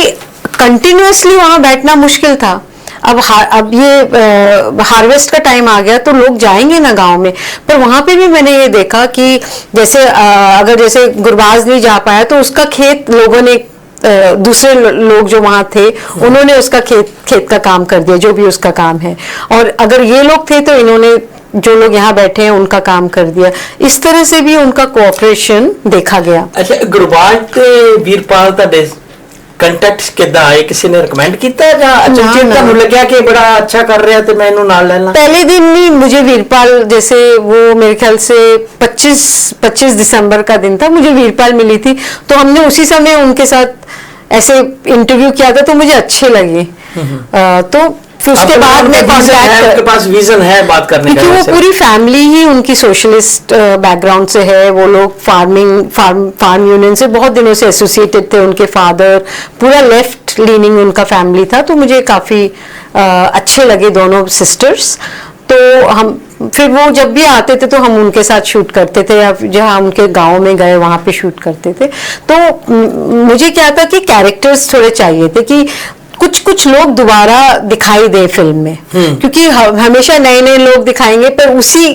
कंटिन्यूअसली वहां बैठना मुश्किल था। अब ये हार्वेस्ट का टाइम आ गया तो लोग जाएंगे ना गांव में, पर वहां पे भी मैंने ये देखा कि जैसे अगर जैसे गुरबाज नहीं जा पाया तो उसका खेत लोगों ने दूसरे लोग जो वहां थे उन्होंने उसका खेत का काम कर दिया, जो भी उसका काम है, और अगर ये लोग थे तो इन्होंने जो लोग यहाँ बैठे हैं उनका काम कर दिया। इस तरह से भी उनका कोऑपरेशन देखा गया।
अच्छा, गुरबाज ते वीरपाल तुहाडे ਕੰਟੈਕਟਸ ਕਿੱਦਾਂ ਆਏ? ਕਿਸੇ ਨੇ ਰਿਕਮੈਂਡ ਕੀਤਾ ਜਾਂ ਅਚਾਨਕ ਤੁਹਾਨੂੰ ਲੱਗਿਆ कि बड़ा अच्छा कर रहा है तो मैं इन्हों नाल लेना?
पहले दिन ही मुझे वीरपाल, जैसे वो मेरे ख्याल से 25 दिसंबर का दिन था, मुझे वीरपाल मिली थी, तो हमने उसी समय उनके साथ ऐसे इंटरव्यू किया था, तो मुझे अच्छे लगे। तो फिर उसके बाद में
कॉन्टैक्ट, आपके पास विजन है बात करने का,
क्योंकि वो पूरी फैमिली ही उनकी सोशलिस्ट बैकग्राउंड से है। वो लोग फार्म यूनियन से बहुत दिनों से एसोसिएटेड थे, उनके फादर पूरा लेफ्ट लीनिंग उनका फैमिली था। तो मुझे काफी अच्छे लगे दोनों सिस्टर्स। तो हम फिर वो जब भी आते थे तो हम उनके साथ शूट करते थे, या जहाँ उनके गांव में गए वहां पे शूट करते थे। तो मुझे क्या था कि कैरेक्टर्स थोड़े चाहिए थे कि कुछ कुछ लोग दोबारा दिखाई दे फिल्म में, क्योंकि हमेशा नए नए लोग दिखाएंगे, पर उसी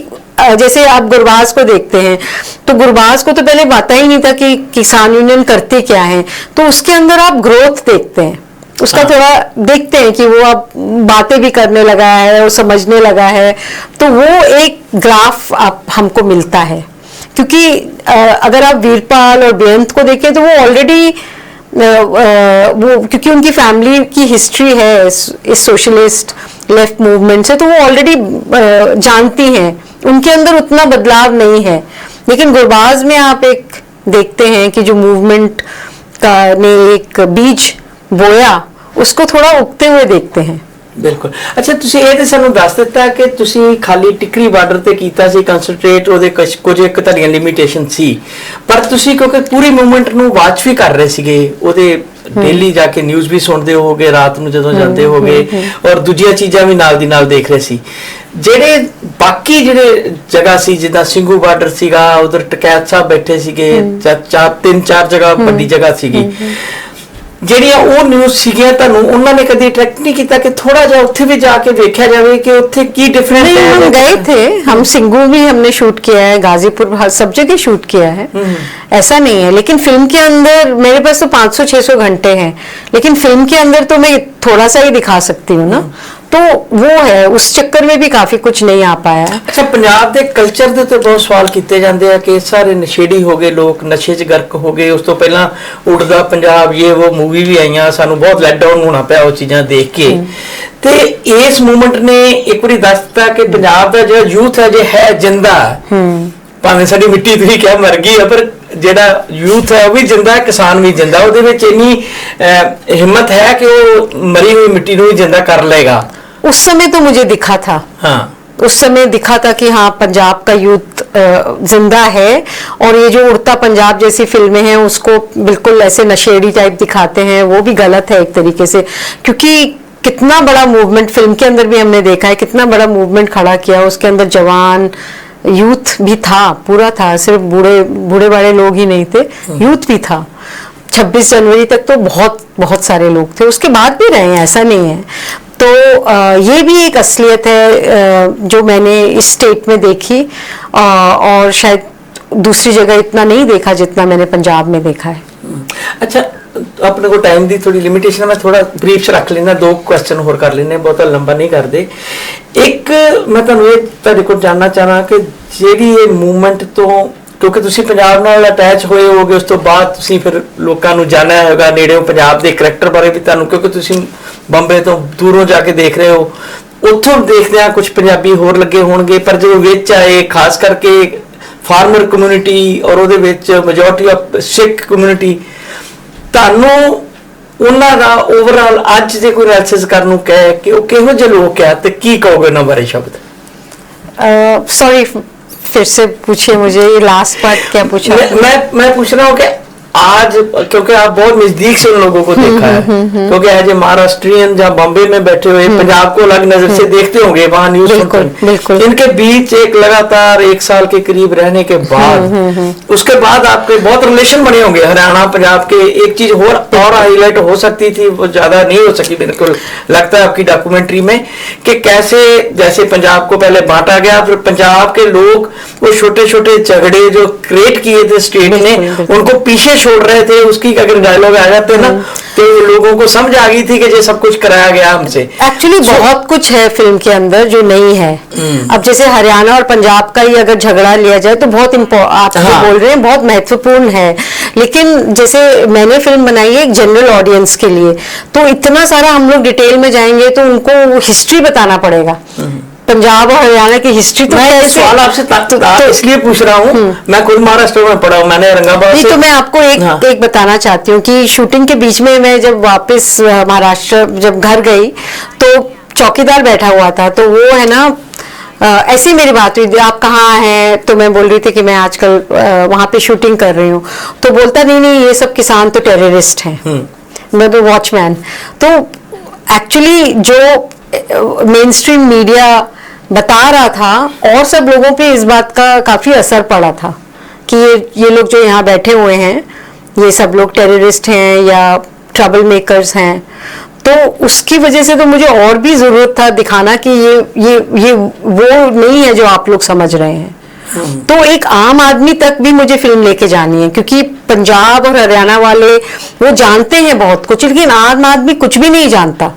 जैसे आप गुरबाज को देखते हैं तो गुरबाज को तो पहले पता ही नहीं था कि किसान यूनियन करते क्या है, तो उसके अंदर आप ग्रोथ देखते हैं, उसका थोड़ा देखते हैं कि वो अब बातें भी करने लगा है, वो समझने लगा है। तो वो एक ग्राफ आप हमको मिलता है, क्योंकि अगर आप वीरपाल और बेअंत को देखें तो वो ऑलरेडी वो, क्योंकि उनकी फैमिली की हिस्ट्री है इस सोशलिस्ट लेफ्ट मूवमेंट से, तो वो ऑलरेडी जानती हैं, उनके अंदर उतना बदलाव नहीं है। लेकिन गुरबाज में आप एक देखते हैं कि जो मूवमेंट का ने एक बीज बोया, उसको थोड़ा उगते हुए देखते हैं।
बिल्कुल। अच्छा, ਤੁਸੀਂ ਇਹ ਤੇ ਸਾਨੂੰ ਦੱਸ ਦਿੱਤਾ ਕਿ ਤੁਸੀਂ ਖਾਲੀ ਟਿਕਰੀ ਬਾਰਡਰ ਤੇ ਕੀਤਾ ਸੀ ਕਨਸੈਂਟਰੇਟ, ਉਹਦੇ ਕੁਝ ਇੱਕ ਤੁਹਾਡੀਆਂ ਲਿਮਿਟੇਸ਼ਨ ਸੀ, ਪਰ ਤੁਸੀਂ ਕਿਉਂਕਿ ਪੂਰੀ ਮੂਵਮੈਂਟ ਨੂੰ ਵਾਚ ਵੀ ਕਰ ਰਹੇ ਸੀਗੇ, ਉਹਦੇ ਡੇਲੀ ਜਾ ਕੇ ਨਿਊਜ਼ ਵੀ ਸੁਣਦੇ ਹੋਗੇ, ਰਾਤ ਨੂੰ ਜਦੋਂ ਜਾਂਦੇ ਹੋਗੇ, ਔਰ ਦੂਜੀਆਂ ਚੀਜ਼ਾਂ ਵੀ ਨਾਲ ਦੀ ਨਾਲ ਦੇਖ ਰਹੇ ਸੀ। ਜਿਹੜੇ ਬਾਕੀ ਜਿਹੜੇ ਜਗ੍ਹਾ ਸੀ, ਜਿੱਦਾਂ ਸਿੰਘੂ ਬਾਰਡਰ ਸੀਗਾ, ਉਧਰ ਟਕੈਤ ਸਾਹਿਬ ਬੈਠੇ ਸੀਗੇ, ਤਿੰਨ ਚਾਰ ਜਗ੍ਹਾ ਵੱਡੀ ਜਗ੍ਹਾ ਸੀਗੀ, ਜਿਹੜੀਆਂ ਉਹ ਨਿਊਜ਼ ਸੀਗੀਆਂ, ਤੁਹਾਨੂੰ ਉਹਨਾਂ ने कभी अट्रैक्ट नहीं किया कि थोड़ा जा उत्थे भी जाके देखा जाए कि उत्थे की डिफरेंस है?
हम गए थे, हम सिंगू भी हमने शूट किया है, गाजीपुर, हर सब जगह शूट किया है, ऐसा नहीं है। लेकिन फिल्म के अंदर मेरे पास तो 500-600 घंटे हैं, लेकिन फिल्म के अंदर तो मैं थोड़ा सा ही दिखा सकती हूँ ना, तो वो है, उस चक्कर में भी काफी कुछ नहीं आ पाया।
अच्छा, पंजाब के कल्चर ਦੇ ਤੇ ਬਹੁਤ ਸਵਾਲ ਕੀਤੇ ਜਾਂਦੇ ਆ ਕਿ ਸਾਰੇ ਨਸ਼ੇੜੀ ਹੋ ਗਏ, ਲੋਕ ਨਸ਼ੇ 'ਚ ਗਰਕ ਹੋ ਗਏ। ਉਸ ਤੋਂ ਪਹਿਲਾਂ ਉੱਡਦਾ ਪੰਜਾਬ ਇਹ ਉਹ ਮੂਵੀ ਵੀ ਆਈਆਂ, ਸਾਨੂੰ ਬਹੁਤ ਲੈਟ ਡਾਊਨ ਹੋਣਾ ਪਿਆ ਉਹ ਚੀਜ਼ਾਂ ਦੇਖ ਕੇ। ਤੇ ਇਸ ਮੂਵਮੈਂਟ ਨੇ ਇੱਕ ਵਾਰੀ ਦੱਸ ਦਿੱਤਾ ਕਿ ਪੰਜਾਬ ਦਾ ਜਿਹੜਾ ਯੂਥ ਹੈ ਜੇ ਹੈ ਜਿੰਦਾ, ਭਾਵੇਂ ਸਾਡੀ ਮਿੱਟੀ ਤੁਸੀਂ ਕਿਹਾ ਮਰ ਗਈ ਹੈ, ਪਰ ਜਿਹੜਾ ਯੂਥ ਹੈ ਉਹ ਵੀ ਜਿੰਦਾ ਹੈ, ਕਿਸਾਨ ਵੀ ਜਿੰਦਾ। ਉਹਦੇ ਵਿੱਚ ਇੰਨੀ ਹਿੰਮਤ ਹੈ ਕਿ ਉਹ ਮਰੀ ਹੋਈ ਮਿੱਟੀ ਨੂੰ ਵੀ ਜਿੰਦਾ ਕਰ ਲਏਗਾ।
उस समय तो मुझे दिखा था,
हाँ,
उस समय दिखा था कि हाँ पंजाब का यूथ जिंदा है। और ये जो उड़ता पंजाब जैसी फिल्में हैं उसको बिल्कुल ऐसे नशेड़ी टाइप दिखाते हैं, वो भी गलत है एक तरीके से, क्योंकि कितना बड़ा मूवमेंट फिल्म के अंदर भी हमने देखा है, कितना बड़ा मूवमेंट खड़ा किया, उसके अंदर जवान यूथ भी था, पूरा था, सिर्फ बूढ़े बड़े लोग ही नहीं थे, यूथ भी था। 26 जनवरी तक तो बहुत बहुत सारे लोग थे, उसके बाद भी रहे हैं, ऐसा नहीं है। तो ये भी एक असलियत है जो मैंने इस स्टेट में देखी, और शायद दूसरी जगह इतना नहीं देखा जितना मैंने पंजाब में देखा है।
अच्छा, अपने को टाइम की थोड़ी लिमिटेशन है, मैं थोड़ा ब्रीफ च रख लेना, 2 क्वेश्चन होर कर लेने, बहुत लंबा नहीं करते। एक मैं तुहाडे कोल जानना चाहना कि ਜਿਹੜੀ ਇਹ मूवमेंट तो, क्योंकि ਤੁਸੀਂ ਪੰਜਾਬ ਨਾਲ ਅਟੈਚ ਹੋਏ ਹੋਗੇ, ਉਸ ਤੋਂ ਬਾਅਦ ਤੁਸੀਂ ਫਿਰ ਲੋਕਾਂ ਨੂੰ ਜਾਣਿਆ ਹੋਗਾ, ਨੇੜਿਓਂ ਪੰਜਾਬ ਦੇ ਕਰੈਕਟਰ ਬਾਰੇ ਵੀ ਤੁਹਾਨੂੰ, ਕਿਉਂਕਿ ਤੁਸੀਂ ਬੰਬੇ ਤੋਂ ਦੂਰੋਂ ਜਾ ਕੇ ਦੇਖ ਰਹੇ ਹੋ, ਉੱਥੋਂ ਦੇਖਦੇ ਆ ਕੁਝ ਪੰਜਾਬੀ ਹੋਰ ਲੱਗੇ ਹੋਣਗੇ, ਪਰ ਜਦੋਂ ਵਿੱਚ ਆਏ ਖਾਸ ਕਰਕੇ ਫਾਰਮਰ ਕਮਿਊਨਿਟੀ ਔਰ ਉਹਦੇ ਵਿੱਚ ਮੈਜੋਰਟੀ ਆਫ ਸਿੱਖ ਕਮਿਊਨਿਟੀ, ਤੁਹਾਨੂੰ ਉਹਨਾਂ ਦਾ ਓਵਰਆਲ ਅੱਜ ਜੇ ਕੋਈ ਐਨਾਲਿਸਿਸ ਕਰਨ ਨੂੰ ਕਹੇ ਕਿ ਉਹ ਕਿਹੋ ਜਿਹੇ ਲੋਕ ਆ ਤੇ ਕੀ ਕਹੋਗੇ ਉਹਨਾਂ ਬਾਰੇ शब्द?
सॉरी, फिर से पूछिए मुझे, ये लास्ट पार्ट क्या पूछा?
मैं पूछ रहा हूँ कि आज, क्योंकि आप बहुत नजदीक से उन लोगों को देखा है, क्योंकि एज ए महाराष्ट्रियन जहाँ बॉम्बे में बैठे हुए पंजाब को अलग नजर से देखते होंगे, वहाँ न्यूज सुनते, इनके बीच एक लगातार 1 साल के करीब रहने के बाद उसके बाद आपके बहुत रिलेशन बने होंगे हरियाणा पंजाब के। एक चीज और हाईलाइट हो सकती थी, वो ज्यादा नहीं हो सकी, बिल्कुल लगता है आपकी डॉक्यूमेंट्री में, कि कैसे जैसे पंजाब को पहले बांटा गया, फिर पंजाब के लोग वो छोटे छोटे झगड़े जो क्रिएट किए थे स्टेट ने, उनको पीछे छोड़ रहे थे। उसकी अगर डायलॉग आ जाते ना तो लोगों को समझ आ गई थी कि ये सब कुछ कराया गया हमसे।
एक्चुअली बहुत कुछ है फिल्म के अंदर जो नहीं है। अब जैसे हरियाणा और पंजाब का ही अगर झगड़ा लिया जाए तो बहुत आप बोल रहे हैं बहुत महत्वपूर्ण है, लेकिन जैसे मैंने फिल्म बनाई है एक जनरल ऑडियंस के लिए, तो इतना सारा हम लोग डिटेल में जाएंगे तो उनको हिस्ट्री बताना पड़ेगा, पंजाब और हरियाणा की हिस्ट्री। तो
मैं सवाल आपसे इसलिए पूछ रहा हूँ, मैं खुद महाराष्ट्र में पढ़ा हूँ, मैंने औरंगाबाद से।
तो मैं आपको एक बताना चाहती हूँ कि शूटिंग के बीच में मैं जब वापस महाराष्ट्र जब घर गई तो चौकीदार बैठा हुआ था, तो वो है ना ऐसे ही मेरी बात हुई, आप कहाँ हैं, तो मैं बोल रही थी कि मैं आजकल वहाँ पे शूटिंग कर रही हूँ। तो बोलता नहीं नहीं ये सब किसान तो टेररिस्ट हैं, मैं तो वॉचमैन। तो एक्चुअली जो मेन स्ट्रीम मीडिया बता रहा था और सब लोगों पे इस बात का काफ़ी असर पड़ा था कि ये लोग जो यहाँ बैठे हुए हैं ये सब लोग टेररिस्ट हैं या ट्रबल मेकर्स हैं। तो उसकी वजह से तो मुझे और भी ज़रूरत था दिखाना कि ये वो नहीं है जो आप लोग समझ रहे हैं। तो एक आम आदमी तक भी मुझे फिल्म लेके जानी है, क्योंकि पंजाब और हरियाणा वाले वो जानते हैं बहुत कुछ, लेकिन आम आदमी कुछ भी नहीं जानता।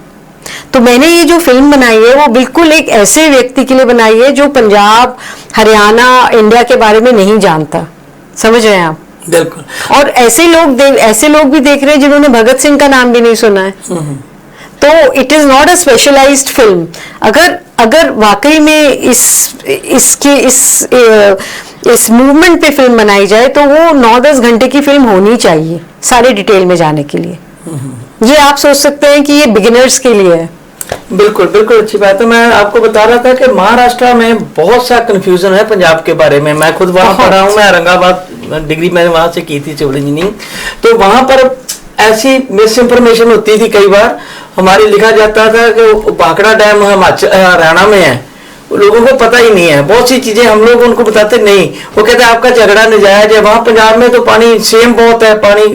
तो मैंने ये जो फिल्म बनाई है वो बिल्कुल एक ऐसे व्यक्ति के लिए बनाई है जो पंजाब, हरियाणा, इंडिया के बारे में नहीं जानता। समझ रहे हैं आप?
बिल्कुल।
और ऐसे लोग भी देख रहे हैं जिन्होंने भगत सिंह का नाम भी नहीं सुना है। तो it is not a specialised film. अगर वाकई में इस मूवमेंट पे फिल्म बनाई जाए तो वो 9-10 घंटे की फिल्म होनी चाहिए सारे डिटेल में जाने के लिए। ये आप सोच सकते हैं कि ये बिगिनर्स के लिए है।
बिल्कुल बिल्कुल, अच्छी बात है। मैं आपको बता रहा था कि महाराष्ट्र में बहुत सा कंफ्यूजन है पंजाब के बारे में। मैं खुद वहाँ पढ़ा हूँ, मैं औरंगाबाद डिग्री मैंने वहाँ से की थी, सिविल इंजीनियरिंग। तो वहाँ पर ऐसी मिस इन्फॉर्मेशन होती थी कई बार। हमारी लिखा जाता था कि भाखड़ा डैम हरियाणा में है, लोगों को पता ही नहीं है। बहुत सी चीजें हम लोग उनको बताते नहीं, वो कहते हैं आपका झगड़ा नजायज है। वहाँ पंजाब में तो पानी सेम बहुत है, पानी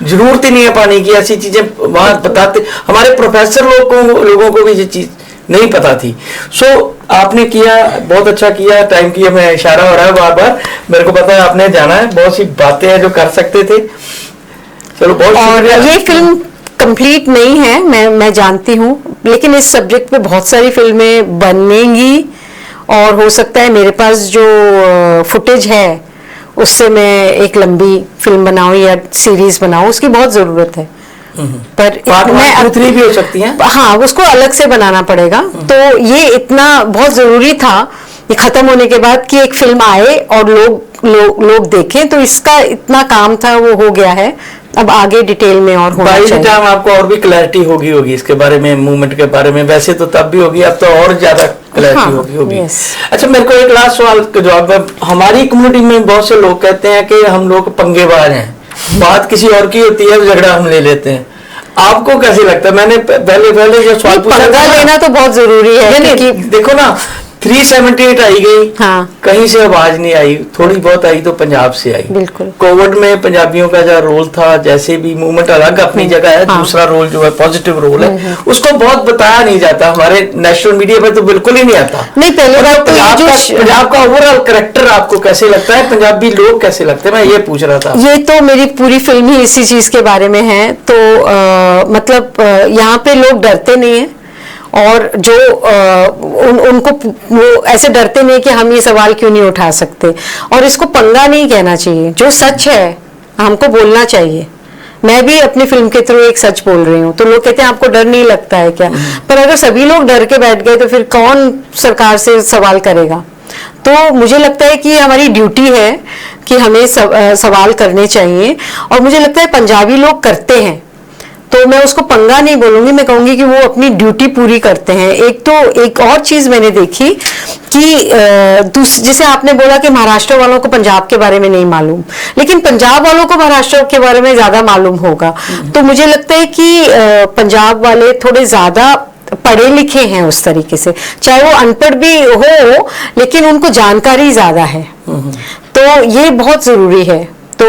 जरूरत ही नहीं है पानी की, ऐसी चीजें वहाँ बताते। हमारे प्रोफेसर लोगों को भी ये चीज नहीं पता थी। सो आपने किया, बहुत अच्छा किया। टाइम की हमें इशारा हो रहा है बार बार, मेरे को पता है आपने जाना है। बहुत सी बातें हैं जो कर सकते थे। चलो बहुत। और
ये फिल्म कंप्लीट नहीं है, मैं जानती हूँ, लेकिन इस सब्जेक्ट पे बहुत सारी फिल्में बनेंगी और हो सकता है मेरे पास जो फुटेज है उससे मैं एक लंबी फिल्म बनाऊं या सीरीज बनाऊं, उसकी बहुत जरूरत है। पर
मैं 2-3 भी हो सकती हैं।
हाँ, उसको अलग से बनाना पड़ेगा। तो ये इतना बहुत जरूरी था ये खत्म होने के बाद कि एक फिल्म आए और लोग देखें। तो इसका इतना काम था वो हो गया है। अब आगे डिटेल में और होना चाहिए।
टाइम आपको और भी क्लैरिटी होगी इसके बारे में, मूवमेंट के बारे में। वैसे तो तब भी होगी, अब तो और ज्यादा क्लैरिटी होगी। अच्छा, मेरे को एक लास्ट सवाल का जवाब है। हमारी कम्युनिटी में बहुत से लोग कहते हैं कि हम लोग पंगेबाज हैं, बात किसी और की होती है, झगड़ा हम ले लेते हैं। आपको कैसे लगता है? मैंने पहले जो सवाल पूछा,
पंगा लेना तो बहुत जरूरी है।
देखो ना, 378 आई गई,
हाँ।
कहीं से आवाज नहीं आई, थोड़ी बहुत आई तो पंजाब से आई।
बिल्कुल।
कोविड में पंजाबियों का जो रोल था, जैसे भी मूवमेंट अलग अपनी जगह है,
हाँ।
दूसरा रोल जो है पॉजिटिव रोल है, उसको बहुत बताया नहीं जाता। हमारे नेशनल मीडिया पर तो बिल्कुल ही नहीं आता।
नहीं, पहले बात तो
पंजाब का ओवरऑल कैरेक्टर आपको कैसे लगता है, पंजाबी लोग कैसे लगते हैं, मैं ये पूछ रहा था।
ये तो मेरी पूरी फिल्म ही इसी चीज के बारे में है। तो मतलब यहाँ पे लोग डरते नहीं है, और जो उनको वो ऐसे डरते नहीं कि हम ये सवाल क्यों नहीं उठा सकते। और इसको पंगा नहीं कहना चाहिए, जो सच है हमको बोलना चाहिए। मैं भी अपनी फिल्म के थ्रू एक सच बोल रही हूँ। तो लोग कहते हैं आपको डर नहीं लगता है क्या? पर अगर सभी लोग डर के बैठ गए तो फिर कौन सरकार से सवाल करेगा? तो मुझे लगता है कि हमारी ड्यूटी है कि हमें सवाल करने चाहिए, और मुझे लगता है पंजाबी लोग करते हैं। तो मैं उसको पंगा नहीं बोलूंगी, मैं कहूंगी कि वो अपनी ड्यूटी पूरी करते हैं। एक और चीज मैंने देखी कि जैसे आपने बोला कि महाराष्ट्र वालों को पंजाब के बारे में नहीं मालूम, लेकिन पंजाब वालों को महाराष्ट्र के बारे में ज्यादा मालूम होगा। तो मुझे लगता है कि पंजाब वाले थोड़े ज्यादा पढ़े लिखे हैं उस तरीके से, चाहे वो अनपढ़ भी हो, लेकिन उनको जानकारी ज्यादा है। तो ये बहुत जरूरी है। तो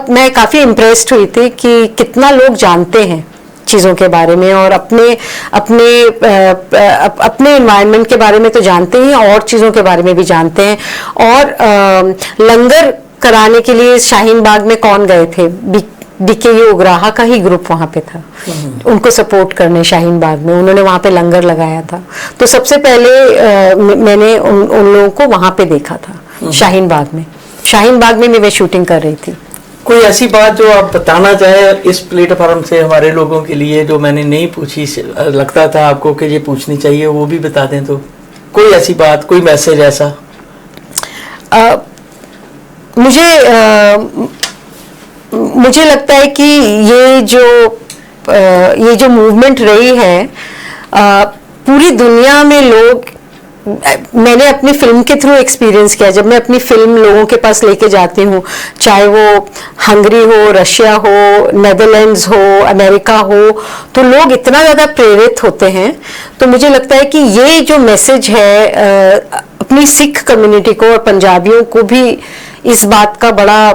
मैं काफी इम्प्रेस्ड हुई थी कि कितना लोग जानते हैं चीजों के बारे में, और अपने एनवायरनमेंट के बारे में तो जानते ही, और चीजों के बारे में भी जानते हैं। और लंगर कराने के लिए शाहीन बाग में कौन गए थे? डीके उग्राहा का ही ग्रुप वहां पे था, उनको सपोर्ट करने शाहीन बाग में। उन्होंने वहां पे लंगर लगाया था। तो सबसे पहले मैंने उन लोगों को वहां पे देखा था, शाहीन बाग में मैं शूटिंग कर रही थी।
कोई ऐसी बात जो आप बताना चाहे इस प्लेटफॉर्म से हमारे लोगों के लिए, जो मैंने नहीं पूछी, लगता था आपको कि ये पूछनी चाहिए, वो भी बता दें तो? कोई ऐसी बात, कोई मैसेज ऐसा?
मुझे लगता है कि ये जो मूवमेंट रही है, पूरी दुनिया में लोग, मैंने अपनी फिल्म के थ्रू एक्सपीरियंस किया, जब मैं अपनी फिल्म लोगों के पास लेके जाती हूँ, चाहे वो हंगरी हो, रशिया हो, नेदरलैंड्स हो, अमेरिका हो, तो लोग इतना ज़्यादा प्रेरित होते हैं। तो मुझे लगता है कि ये जो मैसेज है अपनी सिख कम्युनिटी को और पंजाबियों को भी इस बात का बड़ा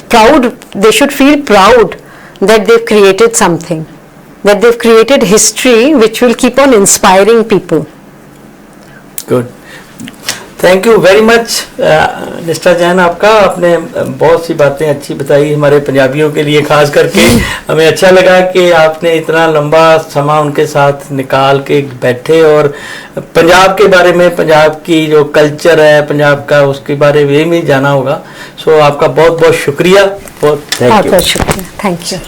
proud, they should feel proud that they've created something, that they've created history which will keep on inspiring people.
Good, thank you very much निष्ठा जैन, आपका आपने बहुत सी बातें अच्छी बताई हमारे पंजाबियों के लिए खास करके। हमें अच्छा लगा कि आपने इतना लंबा समय उनके साथ निकाल के बैठे और पंजाब के बारे में, पंजाब की जो कल्चर है पंजाब का, उसके बारे में भी जाना होगा। सो आपका बहुत बहुत शुक्रिया, बहुत थैंक यू।
बहुत शुक्रिया, थैंक यू।